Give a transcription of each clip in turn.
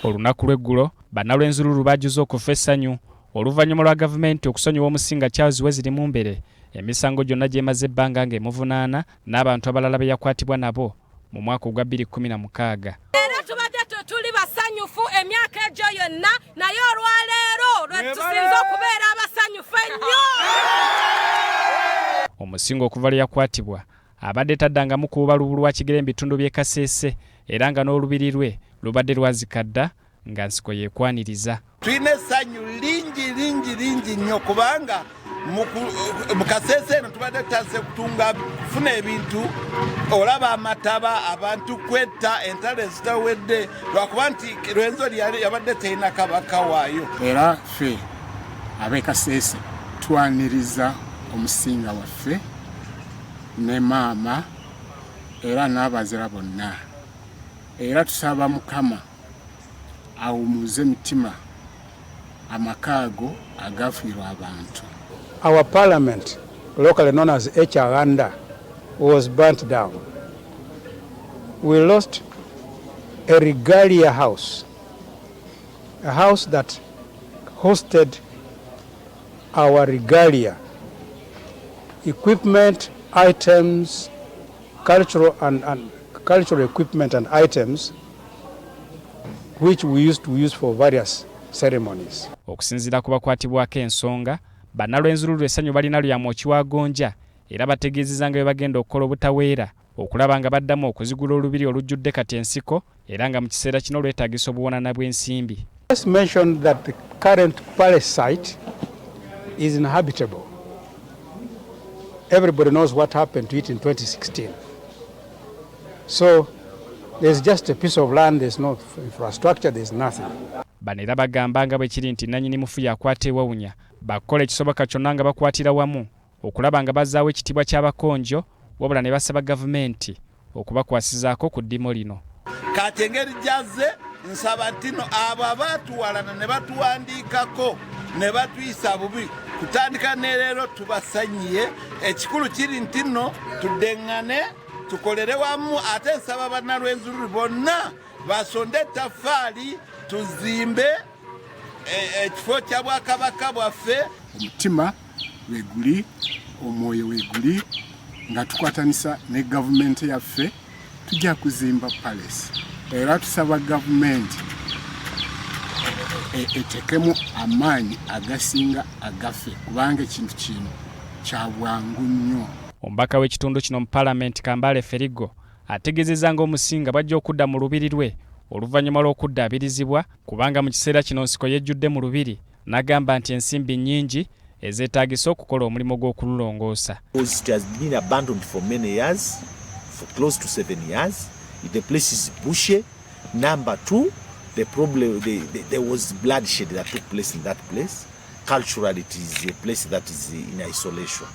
Olunaku lw'eggulo bannalw'enzururu bajuza okufa essanyu oluvannyuma lwa gavumenti okusonyiwa Omusinga Charles lw'Omumbere emisango gyonna gy'emaze ebbanga ng'emuvunaana n'abantu abalala be yakwatibwa nabo mu mwaka ogwa 2016. Era tubadde tuli basanyufu emyaka egyo yonna naye olwaleero lwe tusinza okubeera abasanyufu ennyo. Omusinga okuva lwe yakwatibwa abadde taddangamu kuwuba lubu lwa kigere mu bitundu by'e Kasese era nga n'olubiri lwe lubadde lwazikadda nga nsiko yeekwaniriza. Tulina essanyu lingi nnyo kubanga mu Kasese eno tubadde tutandise kufuna ebintu olaba amataba abantu kwetta entalo ezitawedde lwakuba nti Rwenzururu yabadde terina kabaka waayo. Era ffe ab'e Kasese twaniriza Omusinga waffe ne maama era n'abazira bonna. Era tusaba Mukama awumuze emitima amakaago agafiirwa abantu. Our parliament, locally known as Echaganda, was burnt down. We lost a regalia house, a house that hosted our regalia, equipment, items, cultural equipment and items which we used to use for various ceremonies. Okusinziira ku bakwatibwako ensonga, bannalw'enzururu essanyu balina lyamu okiwagonja era bategeezezza nga bwe bagenda okukola obutaweera okulaba nga baddamu okuzigula olubiri olujjudde kati ensiko era nga mu kiseera kino lwetaagisa obuwanana bw'ensimbi. Let's mention that the current palace site is inhabitable. Everybody knows what happened to it in 2016. So there's just a piece of land, there's no infrastructure, there's nothing. Bano era bagamba nga bwe kiri nti nannyini mufu yakwata ewawunya bakola ekisoboka kyonna nga bakwatira wamu okulaba nga bazzaawo ekitiibwa ky'abakonjo wabula ne basaba gavumenti okubakwasizaako ku ddiimo lino. Kati engeri gyazze nsaba ntino abo abaatuwalana ne batuwandiikako ne batuyisa bubi kutandika ne leero tubasanyiye. Ekikulu kiri nti nno tuddeŋŋane tukolere wamu ate nsaba bannalw'enzururu bonna basonde ettaffaali tuzimbe ekifo kya bwakabaka bwaffe. Omutima weguli, omwoyo weguli, nga tukwatanisa ne gavumenti yaffe tujja kuzimba palace. Era tusaba gavumenti etekemu amaanyi agasinga agaffe kubanga ekintu kino kya bwangu nnyo. Omubaka w'ekitundu kino mu palamenti Kambale Ferigo ategeezezza nga Omusinga bajja okudda mu lubiri lwe oluvannyuma lw'okuddaabirizibwa kubanga mu kiseera kino nsiko yejjudde mu lubiri n'agamba nti ensimbi nnyingi ezeetaagisa okukola omulimu gw'okululongoosa. It has been abandoned for many years, for close to 7 years. The place is bushy. Number two, the problem, there was bloodshed that took place in that place. Culturally, it is a place that is in isolation.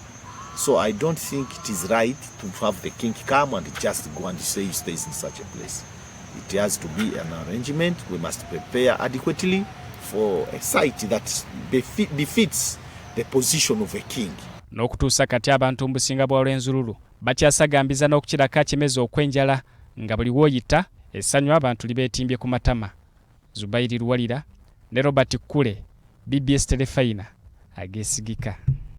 So I don't think it is right to have the king come and just go and say he stays in such a place. It has to be an arrangement. We must prepare adequately for a site that befits the position of a king. N'okutuusa kati abantu mu businga bwa Rwenzururu bakyasagambiza n'okukirako akimeza okwenjala nga buli w'oyita essanyu abantu libeetimbye ku matama. Zubairi Luwalira ne Robert Kule, BBS Telefayina ageesigika.